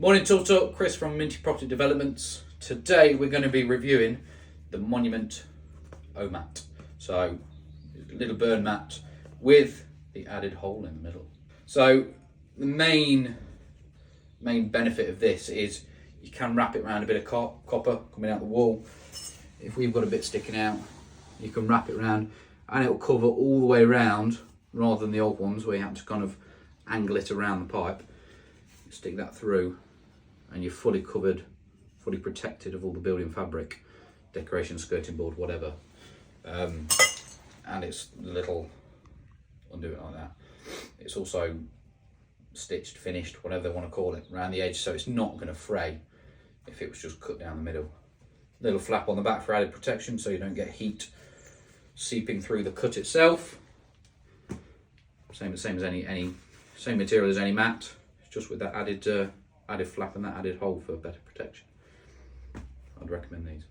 Morning Talk, Chris from Minty Property Developments. Today we're going to be reviewing the Monument OMAT. So, a little burn mat with the added hole in the middle. So, the main benefit of this is you can wrap it around a bit of copper coming out the wall. If we've got a bit sticking out, you can wrap it around and it'll cover all the way around rather than the old ones where you have to kind of angle it around the pipe. Stick that through and you're fully covered, fully protected of all the building fabric, decoration, skirting board, whatever. And it's little, undo it like that. It's also stitched, finished, whatever they want to call it, around the edge, so it's not going to fray if it was just cut down the middle. Little flap on the back for added protection so you don't get heat seeping through the cut itself. Same as any same material as any mat, just with that added flap and that added hole for better protection. I'd recommend these.